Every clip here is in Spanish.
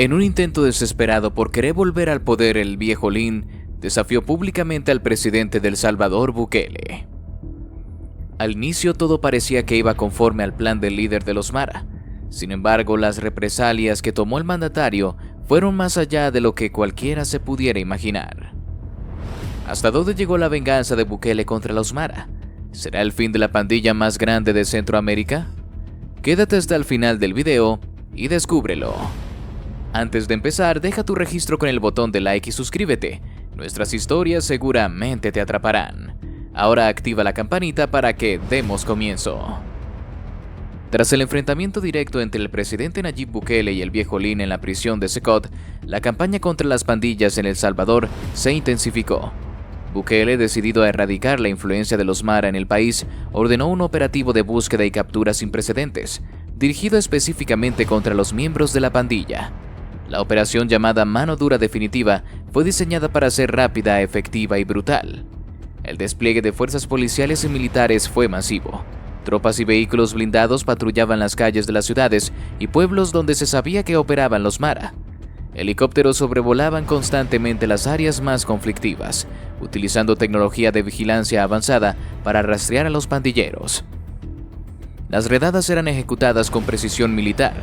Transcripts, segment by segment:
En un intento desesperado por querer volver al poder, el viejo Lin desafió públicamente al presidente de El Salvador, Bukele. Al inicio todo parecía que iba conforme al plan del líder de los Mara. Sin embargo, las represalias que tomó el mandatario fueron más allá de lo que cualquiera se pudiera imaginar. ¿Hasta dónde llegó la venganza de Bukele contra los Mara? ¿Será el fin de la pandilla más grande de Centroamérica? Quédate hasta el final del video y descúbrelo. Antes de empezar, deja tu registro con el botón de like y suscríbete. Nuestras historias seguramente te atraparán. Ahora activa la campanita para que demos comienzo. Tras el enfrentamiento directo entre el presidente Nayib Bukele y el viejo Lin en la prisión de Secot, la campaña contra las pandillas en El Salvador se intensificó. Bukele, decidido a erradicar la influencia de los Mara en el país, ordenó un operativo de búsqueda y captura sin precedentes, dirigido específicamente contra los miembros de la pandilla. La operación, llamada Mano Dura Definitiva, fue diseñada para ser rápida, efectiva y brutal. El despliegue de fuerzas policiales y militares fue masivo. Tropas y vehículos blindados patrullaban las calles de las ciudades y pueblos donde se sabía que operaban los Mara. Helicópteros sobrevolaban constantemente las áreas más conflictivas, utilizando tecnología de vigilancia avanzada para rastrear a los pandilleros. Las redadas eran ejecutadas con precisión militar,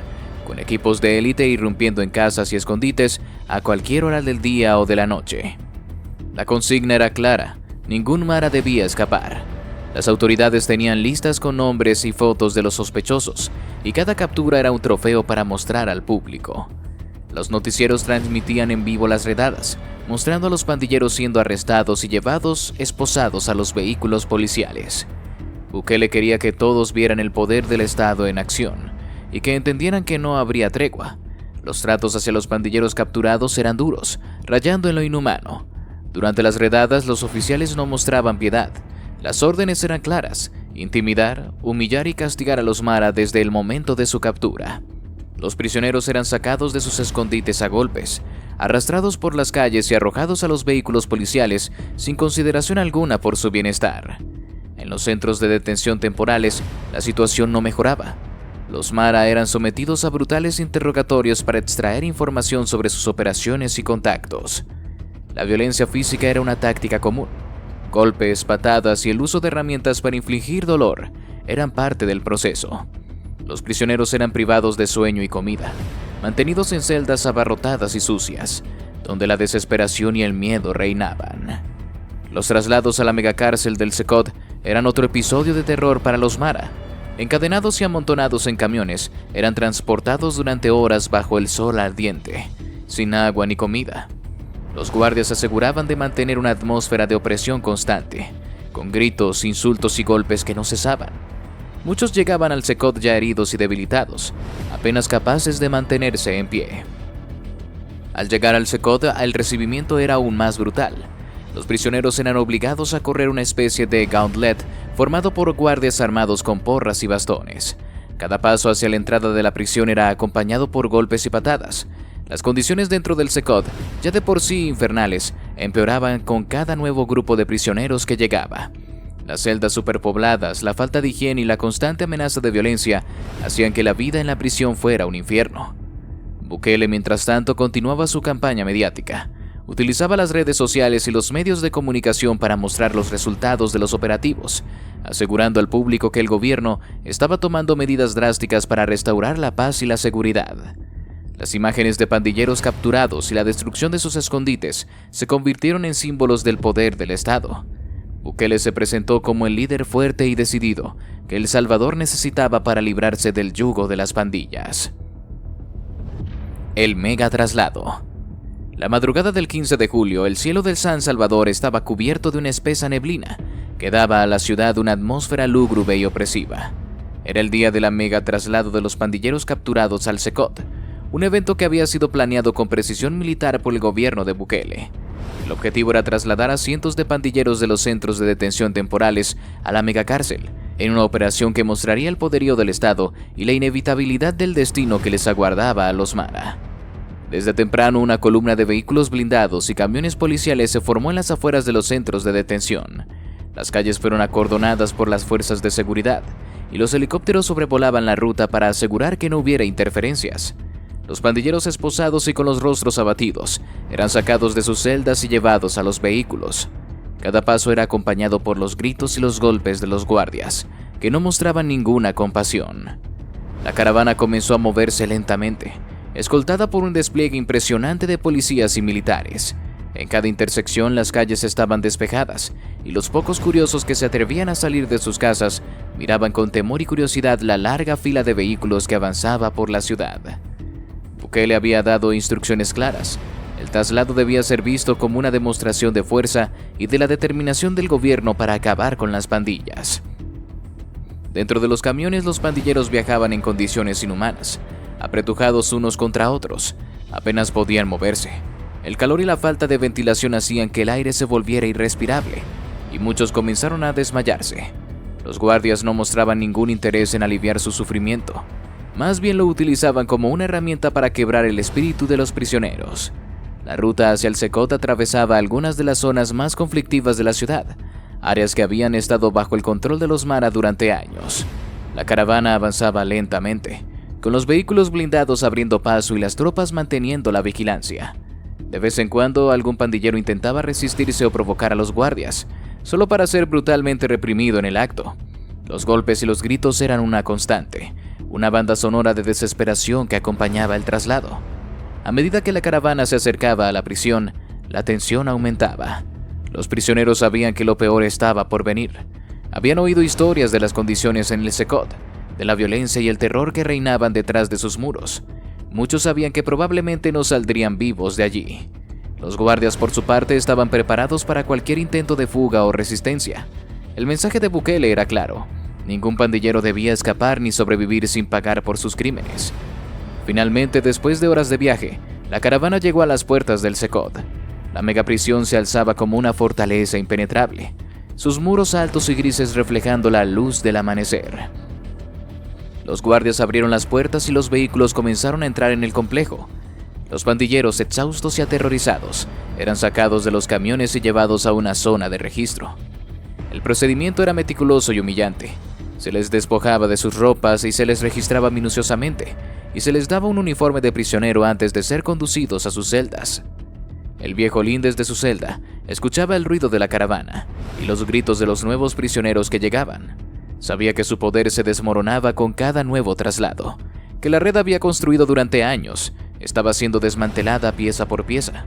con equipos de élite irrumpiendo en casas y escondites a cualquier hora del día o de la noche. La consigna era clara: ningún Mara debía escapar. Las autoridades tenían listas con nombres y fotos de los sospechosos, y cada captura era un trofeo para mostrar al público. Los noticieros transmitían en vivo las redadas, mostrando a los pandilleros siendo arrestados y llevados esposados a los vehículos policiales. Bukele quería que todos vieran el poder del Estado en acción, y que entendieran que no habría tregua. Los tratos hacia los pandilleros capturados eran duros, rayando en lo inhumano. Durante las redadas, los oficiales no mostraban piedad. Las órdenes eran claras: intimidar, humillar y castigar a los Mara desde el momento de su captura. Los prisioneros eran sacados de sus escondites a golpes, arrastrados por las calles y arrojados a los vehículos policiales sin consideración alguna por su bienestar. En los centros de detención temporales, la situación no mejoraba. Los Mara eran sometidos a brutales interrogatorios para extraer información sobre sus operaciones y contactos. La violencia física era una táctica común. Golpes, patadas y el uso de herramientas para infligir dolor eran parte del proceso. Los prisioneros eran privados de sueño y comida, mantenidos en celdas abarrotadas y sucias, donde la desesperación y el miedo reinaban. Los traslados a la megacárcel del Secot eran otro episodio de terror para los Mara. Encadenados y amontonados en camiones, eran transportados durante horas bajo el sol ardiente, sin agua ni comida. Los guardias aseguraban de mantener una atmósfera de opresión constante, con gritos, insultos y golpes que no cesaban. Muchos llegaban al Secot ya heridos y debilitados, apenas capaces de mantenerse en pie. Al llegar al Secot, el recibimiento era aún más brutal. Los prisioneros eran obligados a correr una especie de gauntlet formado por guardias armados con porras y bastones. Cada paso hacia la entrada de la prisión era acompañado por golpes y patadas. Las condiciones dentro del Secot, ya de por sí infernales, empeoraban con cada nuevo grupo de prisioneros que llegaba. Las celdas superpobladas, la falta de higiene y la constante amenaza de violencia hacían que la vida en la prisión fuera un infierno. Bukele, mientras tanto, continuaba su campaña mediática. Utilizaba las redes sociales y los medios de comunicación para mostrar los resultados de los operativos, asegurando al público que el gobierno estaba tomando medidas drásticas para restaurar la paz y la seguridad. Las imágenes de pandilleros capturados y la destrucción de sus escondites se convirtieron en símbolos del poder del Estado. Bukele se presentó como el líder fuerte y decidido que El Salvador necesitaba para librarse del yugo de las pandillas. El mega traslado. La madrugada del 15 de julio, el cielo del San Salvador estaba cubierto de una espesa neblina que daba a la ciudad una atmósfera lúgubre y opresiva. Era el día de la mega traslado de los pandilleros capturados al Secot, un evento que había sido planeado con precisión militar por el gobierno de Bukele. El objetivo era trasladar a cientos de pandilleros de los centros de detención temporales a la megacárcel, en una operación que mostraría el poderío del Estado y la inevitabilidad del destino que les aguardaba a los Mara. Desde temprano, una columna de vehículos blindados y camiones policiales se formó en las afueras de los centros de detención. Las calles fueron acordonadas por las fuerzas de seguridad, y los helicópteros sobrevolaban la ruta para asegurar que no hubiera interferencias. Los pandilleros esposados y con los rostros abatidos eran sacados de sus celdas y llevados a los vehículos. Cada paso era acompañado por los gritos y los golpes de los guardias, que no mostraban ninguna compasión. La caravana comenzó a moverse lentamente, escoltada por un despliegue impresionante de policías y militares. En cada intersección las calles estaban despejadas, y los pocos curiosos que se atrevían a salir de sus casas miraban con temor y curiosidad la larga fila de vehículos que avanzaba por la ciudad. Bukele había dado instrucciones claras. El traslado debía ser visto como una demostración de fuerza y de la determinación del gobierno para acabar con las pandillas. Dentro de los camiones, los pandilleros viajaban en condiciones inhumanas, apretujados unos contra otros. Apenas podían moverse. El calor y la falta de ventilación hacían que el aire se volviera irrespirable, y muchos comenzaron a desmayarse. Los guardias no mostraban ningún interés en aliviar su sufrimiento. Más bien lo utilizaban como una herramienta para quebrar el espíritu de los prisioneros. La ruta hacia el Secot atravesaba algunas de las zonas más conflictivas de la ciudad, áreas que habían estado bajo el control de los Mara durante años. La caravana avanzaba lentamente, con los vehículos blindados abriendo paso y las tropas manteniendo la vigilancia. De vez en cuando algún pandillero intentaba resistirse o provocar a los guardias, solo para ser brutalmente reprimido en el acto. Los golpes y los gritos eran una constante, una banda sonora de desesperación que acompañaba el traslado. A medida que la caravana se acercaba a la prisión, la tensión aumentaba. Los prisioneros sabían que lo peor estaba por venir. Habían oído historias de las condiciones en el Secot, de la violencia y el terror que reinaban detrás de sus muros. Muchos sabían que probablemente no saldrían vivos de allí. Los guardias, por su parte, estaban preparados para cualquier intento de fuga o resistencia. El mensaje de Bukele era claro: ningún pandillero debía escapar ni sobrevivir sin pagar por sus crímenes. Finalmente, después de horas de viaje, la caravana llegó a las puertas del Secot. La megaprisión se alzaba como una fortaleza impenetrable, sus muros altos y grises reflejando la luz del amanecer. Los guardias abrieron las puertas y los vehículos comenzaron a entrar en el complejo. Los pandilleros, exhaustos y aterrorizados, eran sacados de los camiones y llevados a una zona de registro. El procedimiento era meticuloso y humillante. Se les despojaba de sus ropas y se les registraba minuciosamente, y se les daba un uniforme de prisionero antes de ser conducidos a sus celdas. El viejo Lin, desde su celda, escuchaba el ruido de la caravana y los gritos de los nuevos prisioneros que llegaban. Sabía que su poder se desmoronaba con cada nuevo traslado, que la red había construido durante años estaba siendo desmantelada pieza por pieza.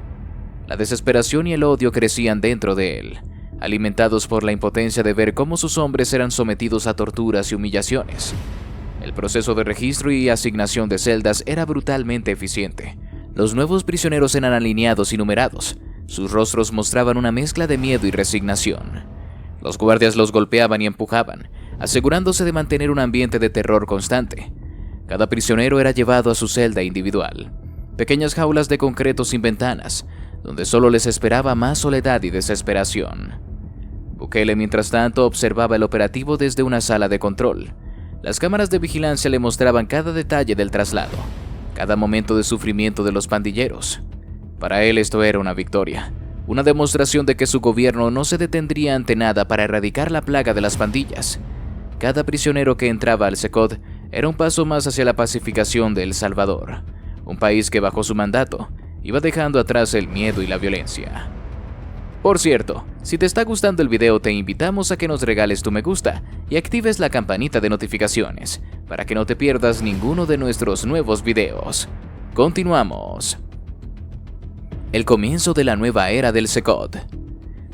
La desesperación y el odio crecían dentro de él, alimentados por la impotencia de ver cómo sus hombres eran sometidos a torturas y humillaciones. El proceso de registro y asignación de celdas era brutalmente eficiente. Los nuevos prisioneros eran alineados y numerados. Sus rostros mostraban una mezcla de miedo y resignación. Los guardias los golpeaban y empujaban, asegurándose de mantener un ambiente de terror constante. Cada prisionero era llevado a su celda individual, pequeñas jaulas de concreto sin ventanas, donde solo les esperaba más soledad y desesperación. Bukele, mientras tanto, observaba el operativo desde una sala de control. Las cámaras de vigilancia le mostraban cada detalle del traslado, cada momento de sufrimiento de los pandilleros. Para él esto era una victoria, una demostración de que su gobierno no se detendría ante nada para erradicar la plaga de las pandillas. Cada prisionero que entraba al Secot era un paso más hacia la pacificación de El Salvador, un país que bajo su mandato iba dejando atrás el miedo y la violencia. Por cierto, si te está gustando el video, te invitamos a que nos regales tu me gusta y actives la campanita de notificaciones para que no te pierdas ninguno de nuestros nuevos videos. Continuamos. El comienzo de la nueva era del Secot.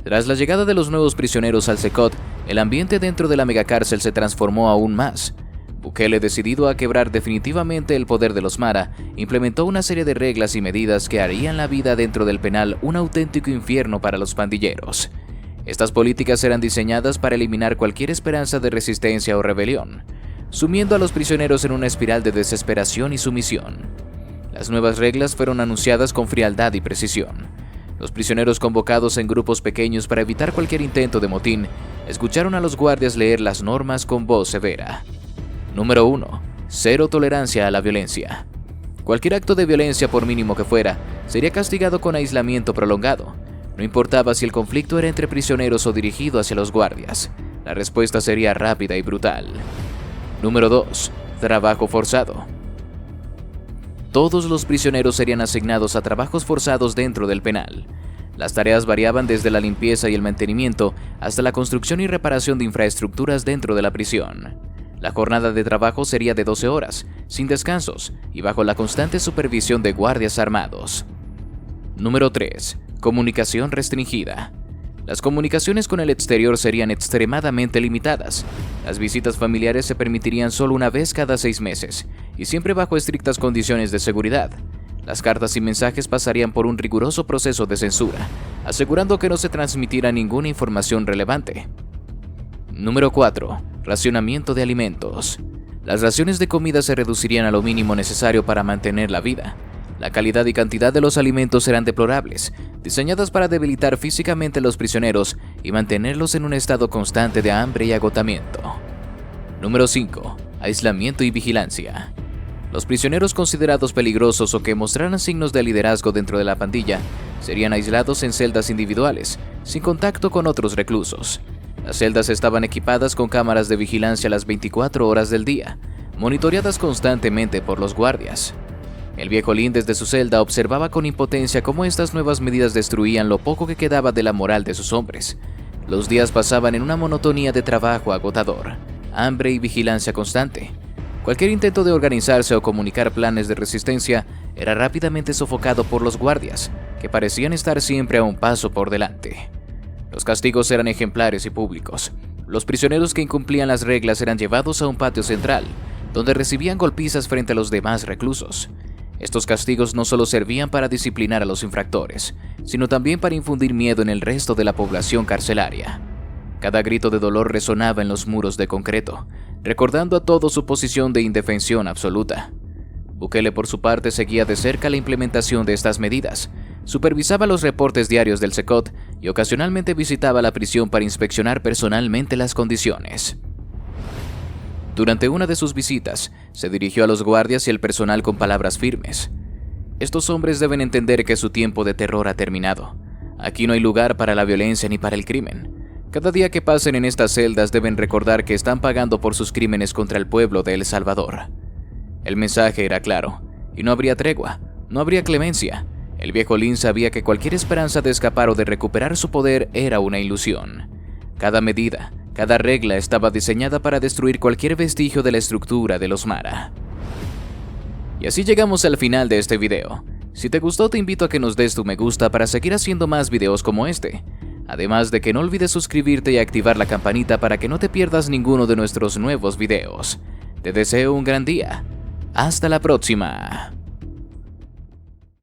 Tras la llegada de los nuevos prisioneros al Secot, el ambiente dentro de la megacárcel se transformó aún más. Bukele, decidido a quebrar definitivamente el poder de los Mara, implementó una serie de reglas y medidas que harían la vida dentro del penal un auténtico infierno para los pandilleros. Estas políticas eran diseñadas para eliminar cualquier esperanza de resistencia o rebelión, sumiendo a los prisioneros en una espiral de desesperación y sumisión. Las nuevas reglas fueron anunciadas con frialdad y precisión. Los prisioneros, convocados en grupos pequeños para evitar cualquier intento de motín, escucharon a los guardias leer las normas con voz severa. Número 1. Cero tolerancia a la violencia. Cualquier acto de violencia, por mínimo que fuera, sería castigado con aislamiento prolongado. No importaba si el conflicto era entre prisioneros o dirigido hacia los guardias. La respuesta sería rápida y brutal. Número 2. Trabajo forzado. Todos los prisioneros serían asignados a trabajos forzados dentro del penal. Las tareas variaban desde la limpieza y el mantenimiento hasta la construcción y reparación de infraestructuras dentro de la prisión. La jornada de trabajo sería de 12 horas, sin descansos y bajo la constante supervisión de guardias armados. Número 3. Comunicación restringida. Las comunicaciones con el exterior serían extremadamente limitadas. Las visitas familiares se permitirían solo una vez cada 6 meses, y siempre bajo estrictas condiciones de seguridad. Las cartas y mensajes pasarían por un riguroso proceso de censura, asegurando que no se transmitiera ninguna información relevante. Número 4. Racionamiento de alimentos. Las raciones de comida se reducirían a lo mínimo necesario para mantener la vida. La calidad y cantidad de los alimentos eran deplorables, diseñadas para debilitar físicamente a los prisioneros y mantenerlos en un estado constante de hambre y agotamiento. Número 5. Aislamiento y vigilancia. Los prisioneros considerados peligrosos o que mostraran signos de liderazgo dentro de la pandilla serían aislados en celdas individuales, sin contacto con otros reclusos. Las celdas estaban equipadas con cámaras de vigilancia las 24 horas del día, monitoreadas constantemente por los guardias. El viejo Lin desde su celda observaba con impotencia cómo estas nuevas medidas destruían lo poco que quedaba de la moral de sus hombres. Los días pasaban en una monotonía de trabajo agotador, hambre y vigilancia constante. Cualquier intento de organizarse o comunicar planes de resistencia era rápidamente sofocado por los guardias, que parecían estar siempre a un paso por delante. Los castigos eran ejemplares y públicos. Los prisioneros que incumplían las reglas eran llevados a un patio central, donde recibían golpizas frente a los demás reclusos. Estos castigos no solo servían para disciplinar a los infractores, sino también para infundir miedo en el resto de la población carcelaria. Cada grito de dolor resonaba en los muros de concreto, recordando a todos su posición de indefensión absoluta. Bukele, por su parte, seguía de cerca la implementación de estas medidas, supervisaba los reportes diarios del SECOT y ocasionalmente visitaba la prisión para inspeccionar personalmente las condiciones. Durante una de sus visitas, se dirigió a los guardias y el personal con palabras firmes. Estos hombres deben entender que su tiempo de terror ha terminado. Aquí no hay lugar para la violencia ni para el crimen. Cada día que pasen en estas celdas deben recordar que están pagando por sus crímenes contra el pueblo de El Salvador. El mensaje era claro, y no habría tregua, no habría clemencia. El viejo Lin sabía que cualquier esperanza de escapar o de recuperar su poder era una ilusión. Cada medida, cada regla estaba diseñada para destruir cualquier vestigio de la estructura de los Mara. Y así llegamos al final de este video. Si te gustó, te invito a que nos des tu me gusta para seguir haciendo más videos como este. Además de que no olvides suscribirte y activar la campanita para que no te pierdas ninguno de nuestros nuevos videos. Te deseo un gran día. Hasta la próxima.